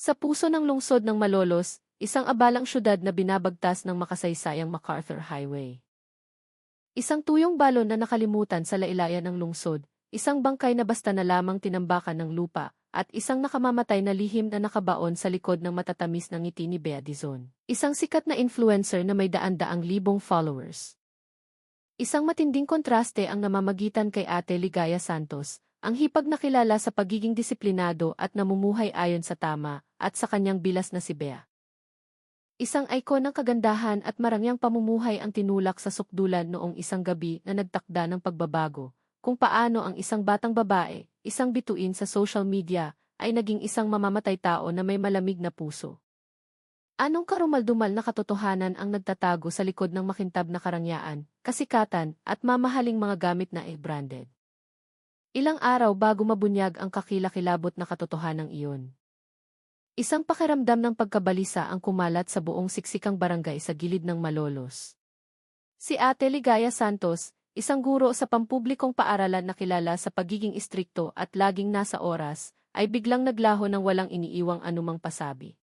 Sa puso ng lungsod ng Malolos, isang abalang syudad na binabagtas ng makasaysayang MacArthur Highway. Isang tuyong balon na nakalimutan sa lailayan ng lungsod, isang bangkay na basta na lamang tinambakan ng lupa, at isang nakamamatay na lihim na nakabaon sa likod ng matatamis ng ngiti ni Bea Dizon. Isang sikat na influencer na may daan-daang libong followers. Isang matinding kontraste ang namamagitan kay Ate Ligaya Santos, ang hipag na kilala sa pagiging disiplinado at namumuhay ayon sa tama, at sa kanyang bilas na si Bea. Isang icon ng kagandahan at marangyang pamumuhay ang tinulak sa sukdulan noong isang gabi na nagtakda ng pagbabago, kung paano ang isang batang babae, isang bituin sa social media, ay naging isang mamamatay tao na may malamig na puso. Anong karumaldumal na katotohanan ang nagtatago sa likod ng makintab na karangyaan, kasikatan, at mamahaling mga gamit na branded? Ilang araw bago mabunyag ang kakilakilabot na katotohanan iyon. Isang pakiramdam ng pagkabalisa ang kumalat sa buong siksikang barangay sa gilid ng Malolos. Si Ate Ligaya Santos, isang guro sa pampublikong paaralan na kilala sa pagiging istrikto at laging nasa oras, ay biglang naglaho ng walang iniiwang anumang pasabi.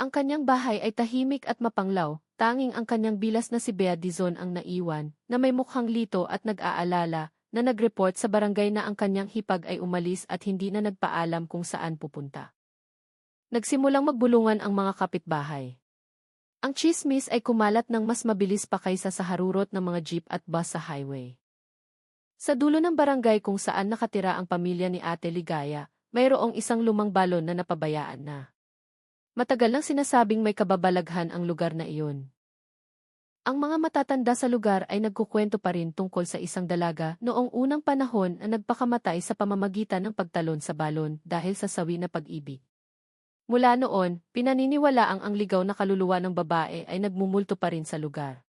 Ang kanyang bahay ay tahimik at mapanglaw, tanging ang kanyang bilas na si Bea Dizon ang naiwan, na may mukhang lito at nag-aalala, na nag-report sa barangay na ang kanyang hipag ay umalis at hindi na nagpaalam kung saan pupunta. Nagsimulang magbulungan ang mga kapitbahay. Ang tsismis ay kumalat ng mas mabilis pa kaysa sa harurot ng mga jeep at bus sa highway. Sa dulo ng barangay kung saan nakatira ang pamilya ni Ate Ligaya, mayroong isang lumang balon na napabayaan na. Matagal nang sinasabing may kababalaghan ang lugar na iyon. Ang mga matatanda sa lugar ay nagkukwento pa rin tungkol sa isang dalaga noong unang panahon na nagpakamatay sa pamamagitan ng pagtalon sa balon dahil sa sawi na pag-ibig. Mula noon, pinaniniwalaang ang ligaw na kaluluwa ng babae ay nagmumulto pa rin sa lugar.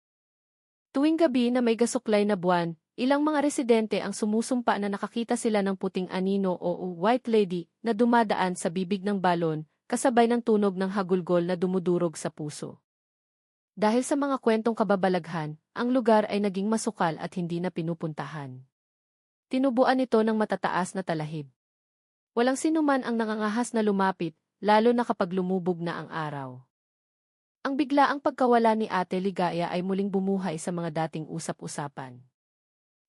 Tuwing gabi na may gasuklay na buwan, ilang mga residente ang sumusumpa na nakakita sila ng puting anino o white lady na dumadaan sa bibig ng balon, kasabay ng tunog ng hagulgol na dumudurog sa puso. Dahil sa mga kwentong kababalaghan, ang lugar ay naging masukal at hindi na pinupuntahan. Tinubuan ito ng matataas na talahib. Walang sinuman ang nangangahas na lumapit, lalo na kapag lumubog na ang araw. Ang biglaang pagkawala ni Ate Ligaya ay muling bumuhay sa mga dating usap-usapan.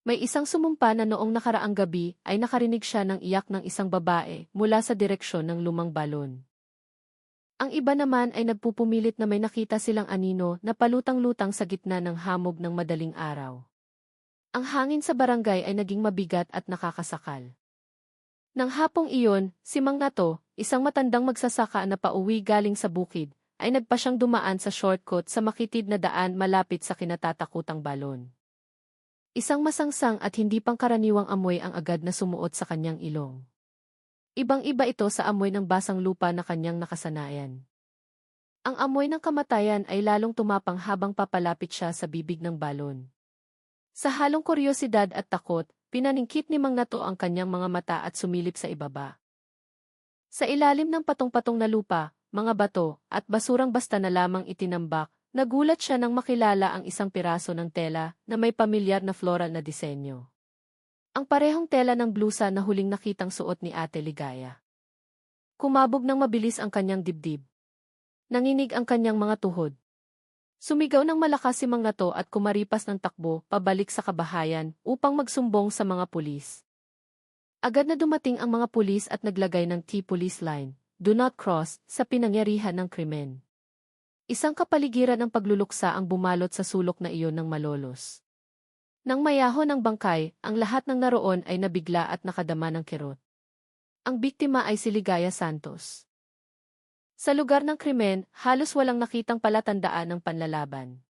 May isang sumumpa na noong nakaraang gabi ay nakarinig siya ng iyak ng isang babae mula sa direksyon ng lumang balon. Ang iba naman ay nagpupumilit na may nakita silang anino na palutang-lutang sa gitna ng hamog ng madaling araw. Ang hangin sa barangay ay naging mabigat at nakakasakal. Nang hapong iyon, si Mang Nato, isang matandang magsasaka na pauwi galing sa bukid, ay nagpa siyang dumaan sa shortcut sa makitid na daan malapit sa kinatatakutang balon. Isang masangsang at hindi pangkaraniwang amoy ang agad na sumuot sa kanyang ilong. Ibang-iba ito sa amoy ng basang lupa na kanyang nakasanayan. Ang amoy ng kamatayan ay lalong tumapang habang papalapit siya sa bibig ng balon. Sa halong kuryosidad at takot, pinaningkit ni Mang Nato ang kanyang mga mata at sumilip sa ibaba. Sa ilalim ng patong-patong na lupa, mga bato, at basurang basta na lamang itinambak, nagulat siya nang makilala ang isang piraso ng tela na may pamilyar na floral na disenyo. Ang parehong tela ng blusa na huling nakitang suot ni Ate Ligaya. Kumabog ng mabilis ang kanyang dibdib. Nanginig ang kanyang mga tuhod. Sumigaw ng malakas si Mang Nato at kumaripas ng takbo pabalik sa kabahayan upang magsumbong sa mga pulis. Agad na dumating ang mga pulis at naglagay ng T-Police line, "Do not cross," sa pinangyarihan ng krimen. Isang kapaligiran ng pagluluksa ang bumalot sa sulok na iyon ng Malolos. Nang mayahon ang bangkay, ang lahat ng naroon ay nabigla at nakadama ng kirot. Ang biktima ay si Ligaya Santos. Sa lugar ng krimen, halos walang nakitang palatandaan ng panlalaban.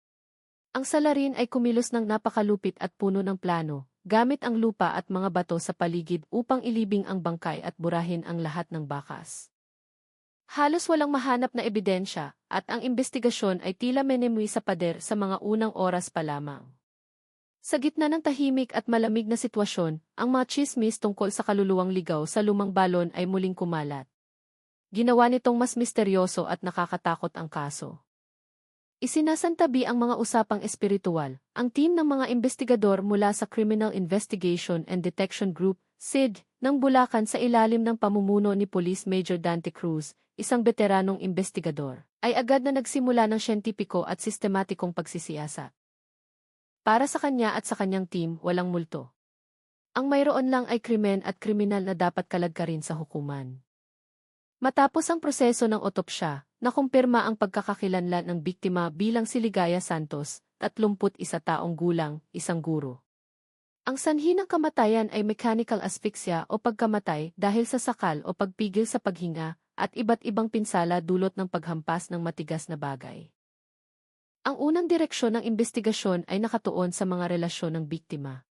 Ang salarin ay kumilos ng napakalupit at puno ng plano, gamit ang lupa at mga bato sa paligid upang ilibing ang bangkay at burahin ang lahat ng bakas. Halos walang mahanap na ebidensya, at ang investigasyon ay tila menemui sa pader sa mga unang oras pa lamang. Sa gitna ng tahimik at malamig na sitwasyon, ang mga tsismis tungkol sa kaluluwang ligaw sa lumang balon ay muling kumalat. Ginawa nitong mas misteryoso at nakakatakot ang kaso. Isinasantabi ang mga usapang espiritual. Ang team ng mga investigador mula sa Criminal Investigation and Detection Group, SID, ng Bulacan sa ilalim ng pamumuno ni Police Major Dante Cruz, isang veteranong investigador, ay agad na nagsimula ng siyentipiko at sistematikong pagsisiyasat. Para sa kanya at sa kanyang team, walang multo. Ang mayroon lang ay krimen at kriminal na dapat kalagkarin sa hukuman. Matapos ang proseso ng otopsya, nakumpirma ang pagkakakilanlan ng biktima bilang si Ligaya Santos, 31 taong gulang, isang guro. Ang sanhi ng kamatayan ay mechanical asphyxia o pagkamatay dahil sa sakal o pagpigil sa paghinga at iba't ibang pinsala dulot ng paghampas ng matigas na bagay. Ang unang direksyon ng investigasyon ay nakatuon sa mga relasyon ng biktima.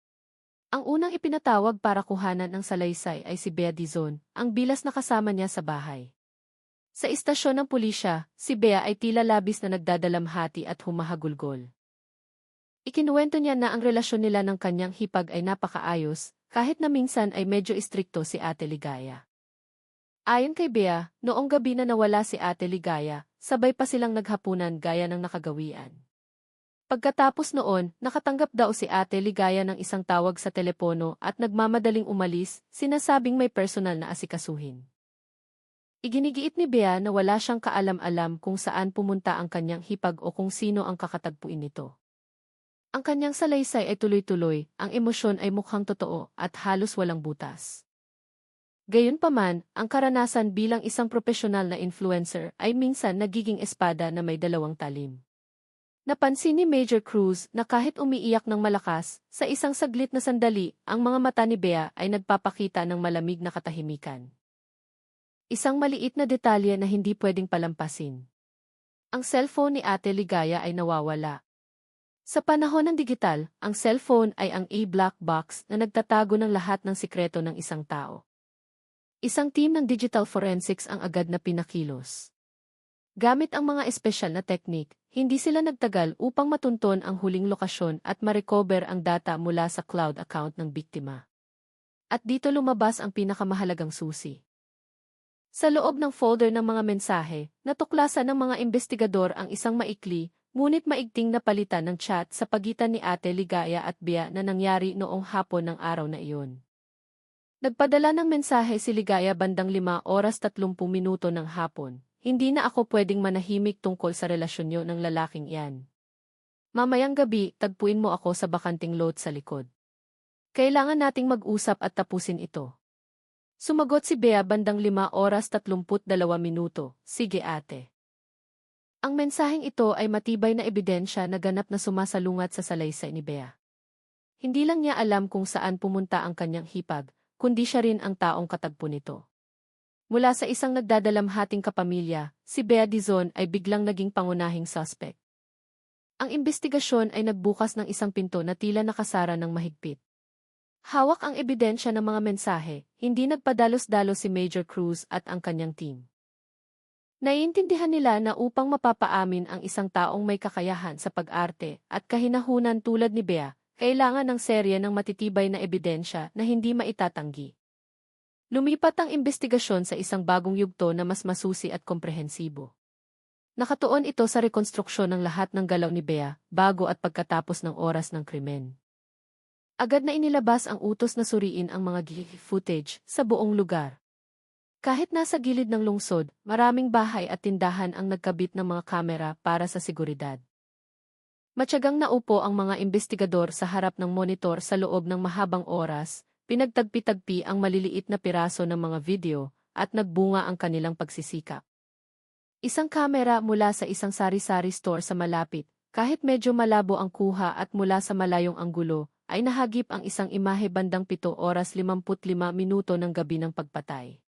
Ang unang ipinatawag para kuhanan ng salaysay ay si Bea Dizon, ang bilas na kasama niya sa bahay. Sa istasyon ng pulisya, si Bea ay tila labis na nagdadalamhati at humahagulgol. Ikinuwento niya na ang relasyon nila ng kanyang hipag ay napakaayos, kahit na minsan ay medyo istrikto si Ate Ligaya. Ayon kay Bea, noong gabi na nawala si Ate Ligaya, sabay pa silang naghapunan gaya ng nakagawian. Pagkatapos noon, nakatanggap daw si Ate Ligaya ng isang tawag sa telepono at nagmamadaling umalis, sinasabing may personal na asikasuhin. Iginigiit ni Bea na wala siyang kaalam-alam kung saan pumunta ang kanyang hipag o kung sino ang kakatagpuin nito. Ang kanyang salaysay ay tuloy-tuloy, ang emosyon ay mukhang totoo at halos walang butas. Gayunpaman, ang karanasan bilang isang profesional na influencer ay minsan nagiging espada na may dalawang talim. Napansin ni Major Cruz na kahit umiiyak ng malakas, sa isang saglit na sandali, ang mga mata ni Bea ay nagpapakita ng malamig na katahimikan. Isang maliit na detalye na hindi pwedeng palampasin. Ang cellphone ni Ate Ligaya ay nawawala. Sa panahon ng digital, ang cellphone ay ang black box na nagtatago ng lahat ng sikreto ng isang tao. Isang team ng digital forensics ang agad na pinakilos. Gamit ang mga espesyal na teknik, hindi sila nagtagal upang matunton ang huling lokasyon at ma-recover ang data mula sa cloud account ng biktima. At dito lumabas ang pinakamahalagang susi. Sa loob ng folder ng mga mensahe, natuklasan ng mga investigador ang isang maikli, ngunit maigting na palitan ng chat sa pagitan ni Ate Ligaya at Bea na nangyari noong hapon ng araw na iyon. Nagpadala ng mensahe si Ligaya bandang 5:30 ng hapon. Hindi na ako pwedeng manahimik tungkol sa relasyon niyo ng lalaking iyan. Mamayang gabi, tagpuin mo ako sa bakanting lot sa likod. Kailangan nating mag-usap at tapusin ito. Sumagot si Bea bandang 5:32, sige ate. Ang mensaheng ito ay matibay na ebidensya na ganap na sumasalungat sa salaysay ni Bea. Hindi lang niya alam kung saan pumunta ang kanyang hipag, kundi siya rin ang taong katagpo nito. Mula sa isang nagdadalamhating kapamilya, si Bea Dizon ay biglang naging pangunahing suspect. Ang investigasyon ay nagbukas ng isang pinto na tila nakasara ng mahigpit. Hawak ang ebidensya ng mga mensahe, hindi nagpadalos-dalos si Major Cruz at ang kanyang team. Naiintindihan nila na upang mapapaamin ang isang taong may kakayahan sa pag-arte at kahinahunan tulad ni Bea, kailangan ng serye ng matitibay na ebidensya na hindi maitatanggi. Lumipat ang investigasyon sa isang bagong yugto na mas masusi at komprehensibo. Nakatuon ito sa rekonstruksyon ng lahat ng galaw ni Bea, bago at pagkatapos ng oras ng krimen. Agad na inilabas ang utos na suriin ang mga footage sa buong lugar. Kahit nasa gilid ng lungsod, maraming bahay at tindahan ang nagkabit ng mga kamera para sa seguridad. Matyagang naupo ang mga investigador sa harap ng monitor sa loob ng mahabang oras, pinagtagpi-tagpi ang maliliit na piraso ng mga video, at nagbunga ang kanilang pagsisikap. Isang kamera mula sa isang sari-sari store sa malapit, kahit medyo malabo ang kuha at mula sa malayong anggulo, ay nahagip ang isang imahe bandang 7:55 ng gabi ng pagpatay.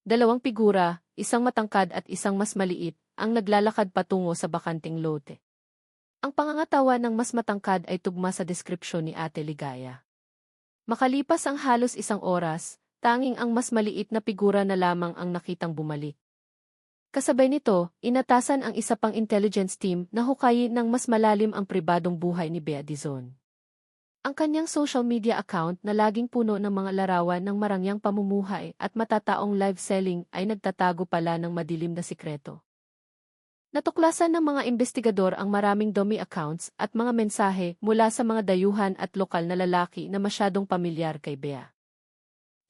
Dalawang figura, isang matangkad at isang mas maliit, ang naglalakad patungo sa bakanting lote. Ang pangangatawa ng mas matangkad ay tugma sa deskripsyon ni Ate Ligaya. Makalipas ang halos isang oras, tanging ang mas maliit na figura na lamang ang nakitang bumalik. Kasabay nito, inatasan ang isa pang intelligence team na hukayin ng mas malalim ang pribadong buhay ni Bea Dizon. Ang kanyang social media account na laging puno ng mga larawan ng marangyang pamumuhay at matataong live selling ay nagtatago pala ng madilim na sikreto. Natuklasan ng mga investigador ang maraming dummy accounts at mga mensahe mula sa mga dayuhan at lokal na lalaki na masyadong pamilyar kay Bea.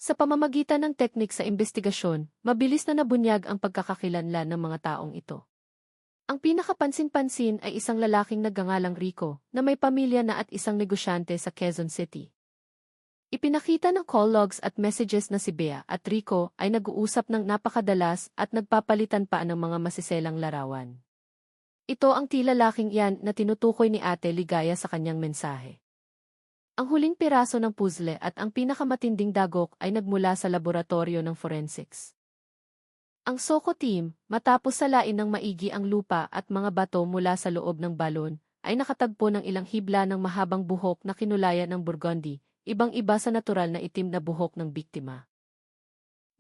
Sa pamamagitan ng teknik sa investigasyon, mabilis na nabunyag ang pagkakakilanlan ng mga taong ito. Ang pinakapansin-pansin ay isang lalaking nagngangalang Rico na may pamilya na at isang negosyante sa Quezon City. Ipinakita ng call logs at messages na si Bea at Rico ay nag-uusap ng napakadalas at nagpapalitan pa ng mga masiselang larawan. Ito ang tila lalaking iyan na tinutukoy ni Ate Ligaya sa kanyang mensahe. Ang huling piraso ng puzzle at ang pinakamatinding dagok ay nagmula sa laboratorio ng forensics. Ang SOCO team, matapos salain ng maigi ang lupa at mga bato mula sa loob ng balon, ay nakatagpo ng ilang hibla ng mahabang buhok na kinulayan ng burgundy, ibang-iba sa natural na itim na buhok ng biktima.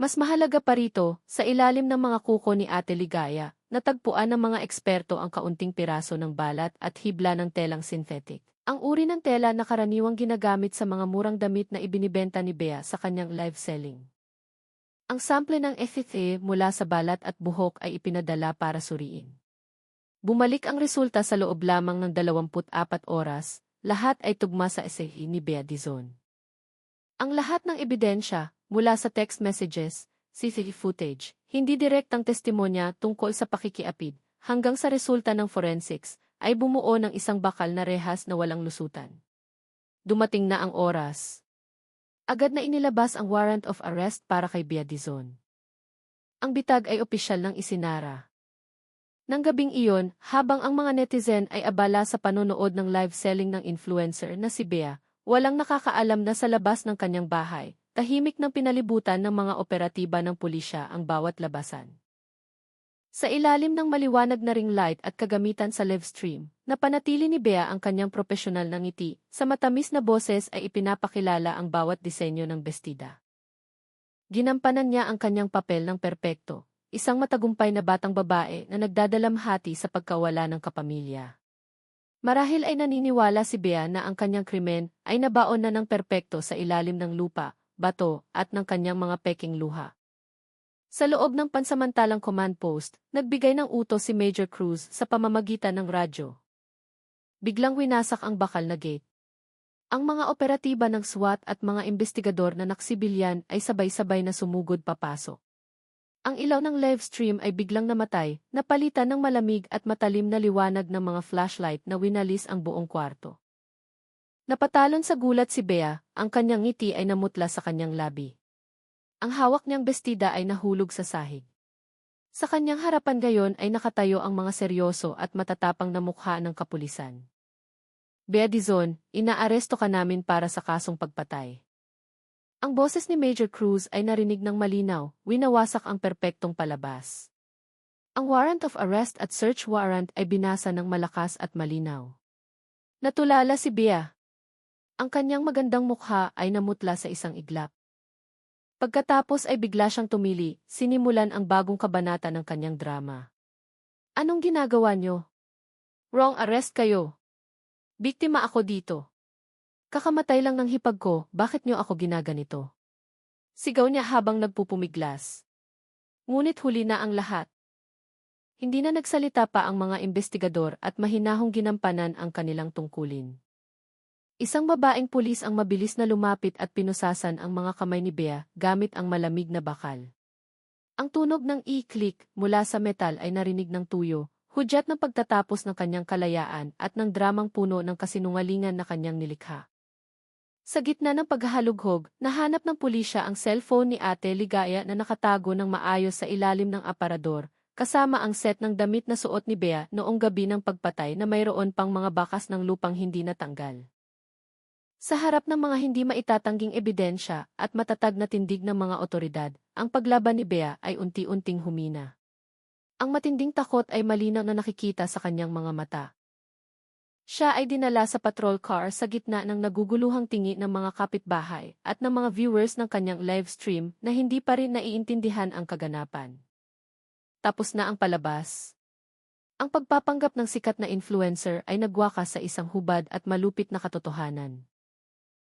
Mas mahalaga pa rito, sa ilalim ng mga kuko ni Ate Ligaya, natagpuan ng mga eksperto ang kaunting piraso ng balat at hibla ng telang synthetic. Ang uri ng tela na karaniwang ginagamit sa mga murang damit na ibinibenta ni Bea sa kanyang live selling. Ang sample ng FFA mula sa balat at buhok ay ipinadala para suriin. Bumalik ang resulta sa loob lamang ng 24 oras, lahat ay tugma sa esehi ni Bea Dizon. Ang lahat ng ebidensya, mula sa text messages, CCTV footage, hindi direktang testimonya tungkol sa pakikiapid, hanggang sa resulta ng forensics, ay bumuo ng isang bakal na rehas na walang lusutan. Dumating na ang oras. Agad na inilabas ang warrant of arrest para kay Bea Dizon. Ang bitag ay opisyal ng isinara. Nang gabing iyon, habang ang mga netizen ay abala sa panonood ng live selling ng influencer na si Bea, walang nakakaalam na sa labas ng kanyang bahay, tahimik ng pinalibutan ng mga operatiba ng pulisya ang bawat labasan. Sa ilalim ng maliwanag na ring light at kagamitan sa live stream, napanatili ni Bea ang kanyang propesyonal na ngiti, sa matamis na boses ay ipinapakilala ang bawat disenyo ng bestida. Ginampanan niya ang kanyang papel ng perpekto, isang matagumpay na batang babae na nagdadalamhati sa pagkawala ng kapamilya. Marahil ay naniniwala si Bea na ang kanyang krimen ay nabaon na ng perpekto sa ilalim ng lupa, bato, at ng kanyang mga peking luha. Sa loob ng pansamantalang command post, nagbigay ng utos si Major Cruz sa pamamagitan ng radyo. Biglang winasak ang bakal na gate. Ang mga operatiba ng SWAT at mga investigador na naksibilyan ay sabay-sabay na sumugod papasok. Ang ilaw ng live stream ay biglang namatay, napalitan ng malamig at matalim na liwanag ng mga flashlight na winalis ang buong kwarto. Napatalon sa gulat si Bea, ang kanyang ngiti ay namutla sa kanyang labi. Ang hawak niyang bestida ay nahulog sa sahig. Sa kanyang harapan gayon ay nakatayo ang mga seryoso at matatapang na mukha ng kapulisan. Bea Dizon, inaaresto ka namin para sa kasong pagpatay. Ang boses ni Major Cruz ay narinig ng malinaw, winawasak ang perpektong palabas. Ang warrant of arrest at search warrant ay binasa ng malakas at malinaw. Natulala si Bea. Ang kanyang magandang mukha ay namutla sa isang iglap. Pagkatapos ay bigla siyang tumili, sinimulan ang bagong kabanata ng kanyang drama. Anong ginagawa niyo? Wrong arrest kayo. Biktima ako dito. Kakamatay lang ng hipag ko, bakit niyo ako ginaganito? Sigaw niya habang nagpupumiglas. Ngunit huli na ang lahat. Hindi na nagsalita pa ang mga investigador at mahinahong ginampanan ang kanilang tungkulin. Isang babaeng pulis ang mabilis na lumapit at pinusasan ang mga kamay ni Bea gamit ang malamig na bakal. Ang tunog ng i-click mula sa metal ay narinig ng tuyo, hudyat ng pagtatapos ng kanyang kalayaan at ng dramang puno ng kasinungalingan na kanyang nilikha. Sa gitna ng paghahalughog, nahanap ng pulisya ang cellphone ni Ate Ligaya na nakatago ng maayos sa ilalim ng aparador, kasama ang set ng damit na suot ni Bea noong gabi ng pagpatay na mayroon pang mga bakas ng lupang hindi natanggal. Sa harap ng mga hindi maitatangging ebidensya at matatag na tindig ng mga otoridad, ang paglaban ni Bea ay unti-unting humina. Ang matinding takot ay malinaw na nakikita sa kanyang mga mata. Siya ay dinala sa patrol car sa gitna ng naguguluhang tingi ng mga kapitbahay at ng mga viewers ng kanyang live stream na hindi pa rin naiintindihan ang kaganapan. Tapos na ang palabas. Ang pagpapanggap ng sikat na influencer ay nagwakas sa isang hubad at malupit na katotohanan.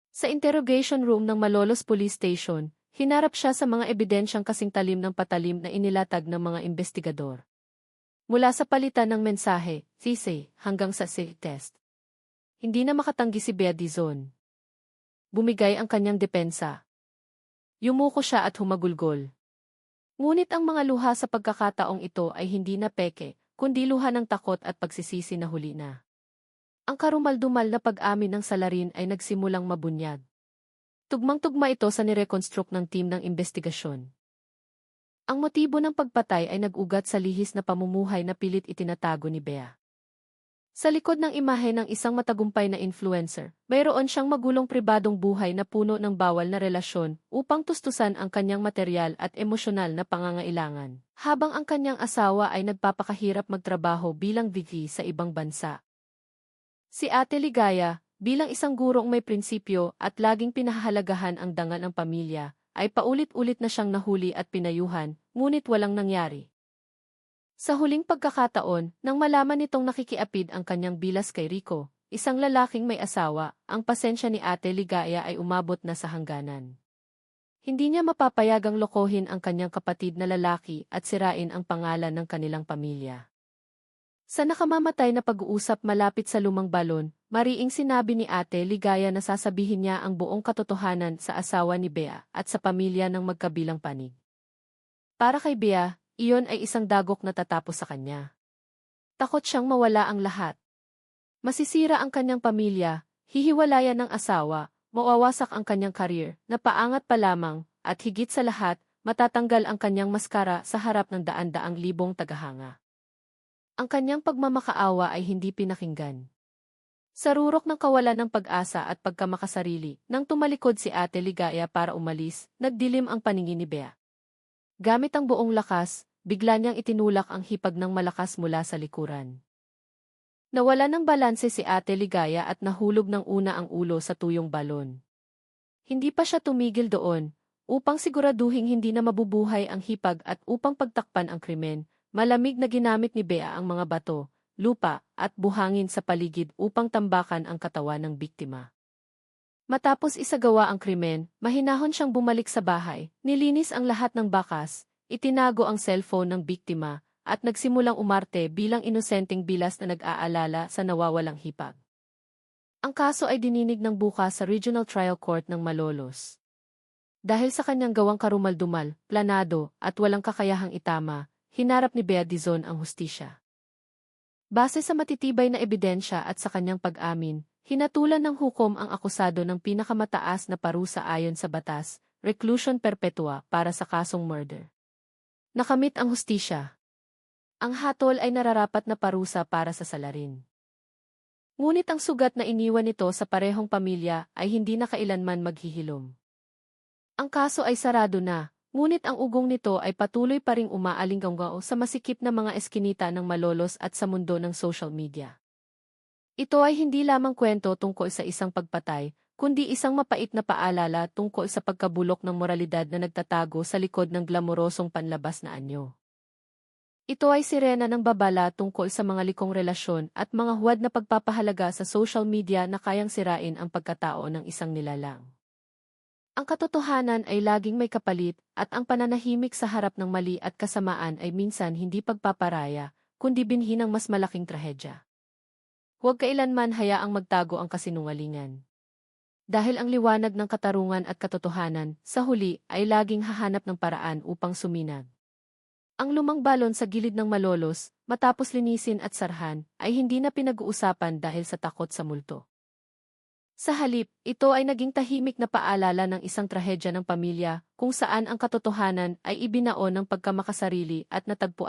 Sa interrogation room ng Malolos Police Station, hinarap siya sa mga ebidensyang kasing talim ng patalim na inilatag ng mga investigador. Mula sa palitan ng mensahe, thesis, hanggang sa test. Hindi na makatanggi si Bea Dizon. Bumigay ang kanyang depensa. Yumuko siya at humagulgol. Ngunit ang mga luha sa pagkakataong ito ay hindi na peke, kundi luha ng takot at pagsisisi na huli na. Ang karumaldumal na pag-amin ng salarin ay nagsimulang mabunyag. Tugmang-tugma ito sa nireconstruct ng team ng investigasyon. Ang motibo ng pagpatay ay nag-ugat sa lihis na pamumuhay na pilit itinatago ni Bea. Sa likod ng imahe ng isang matagumpay na influencer, mayroon siyang magulong pribadong buhay na puno ng bawal na relasyon upang tustusan ang kanyang materyal at emosyonal na pangangailangan, habang ang kanyang asawa ay nagpapakahirap magtrabaho bilang VP sa ibang bansa. Si Ate Ligaya, bilang isang gurong may prinsipyo at laging pinahahalagahan ang dangal ng pamilya, ay paulit-ulit na siyang nahuli at pinayuhan, ngunit walang nangyari. Sa huling pagkakataon, nang malaman nitong nakikiapid ang kanyang bilas kay Rico, isang lalaking may asawa, ang pasensya ni Ate Ligaya ay umabot na sa hangganan. Hindi niya mapapayagang lokohin ang kanyang kapatid na lalaki at sirain ang pangalan ng kanilang pamilya. Sa nakamamatay na pag-uusap malapit sa lumang balon, mariing sinabi ni Ate Ligaya na sasabihin niya ang buong katotohanan sa asawa ni Bea at sa pamilya ng magkabilang panig. Para kay Bea, iyon ay isang dagok na tatapos sa kanya. Takot siyang mawala ang lahat. Masisira ang kanyang pamilya, hihiwalayan ng asawa, mawawasak ang kanyang karir, napaangat pa lamang, at higit sa lahat, matatanggal ang kanyang maskara sa harap ng daan-daang libong tagahanga. Ang kanyang pagmamakaawa ay hindi pinakinggan. Sa rurok ng kawalan ng pag-asa at pagkamakasarili, nang tumalikod si Ate Ligaya para umalis, nagdilim ang paningin ni Bea. Gamit ang buong lakas, bigla niyang itinulak ang hipag ng malakas mula sa likuran. Nawala ng balanse si Ate Ligaya at nahulog ng una ang ulo sa tuyong balon. Hindi pa siya tumigil doon, upang siguraduhing hindi na mabubuhay ang hipag at upang pagtakpan ang krimen. Malamig na ginamit ni Bea ang mga bato, lupa, at buhangin sa paligid upang tambakan ang katawan ng biktima. Matapos isagawa ang krimen, mahinahon siyang bumalik sa bahay, nilinis ang lahat ng bakas, itinago ang cellphone ng biktima, at nagsimulang umarte bilang inosenteng bilas na nag-aalala sa nawawalang hipag. Ang kaso ay dininig ng bukas sa Regional Trial Court ng Malolos. Dahil sa kanyang gawang karumaldumal, planado, at walang kakayahang itama, hinarap ni Bea Dizon ang hustisya. Base sa matitibay na ebidensya at sa kanyang pag-amin, hinatulan ng hukom ang akusado ng pinakamataas na parusa ayon sa batas, reclusion perpetua para sa kasong murder. Nakamit ang hustisya. Ang hatol ay nararapat na parusa para sa salarin. Ngunit ang sugat na iniwan nito sa parehong pamilya ay hindi na kailanman maghihilom. Ang kaso ay sarado na. Ngunit ang ugong nito ay patuloy pa ring umaalingganggaw sa masikip na mga eskinita ng Malolos at sa mundo ng social media. Ito ay hindi lamang kwento tungkol sa isang pagpatay, kundi isang mapait na paalala tungkol sa pagkabulok ng moralidad na nagtatago sa likod ng glamorosong panlabas na anyo. Ito ay sirena ng babala tungkol sa mga likong relasyon at mga huwad na pagpapahalaga sa social media na kayang sirain ang pagkatao ng isang nilalang. Ang katotohanan ay laging may kapalit, at ang pananahimik sa harap ng mali at kasamaan ay minsan hindi pagpaparaya, kundi binhi ng mas malaking trahedya. Huwag kailanman hayaang magtago ang kasinungalingan. Dahil ang liwanag ng katarungan at katotohanan, sa huli, ay laging hahanap ng paraan upang suminag. Ang lumang balon sa gilid ng Malolos, matapos linisin at sarhan, ay hindi na pinag-uusapan dahil sa takot sa multo. Sa halip, ito ay naging tahimik na paalala ng isang trahedya ng pamilya kung saan ang katotohanan ay ibinaon ng pagkamakasarili at natagpuan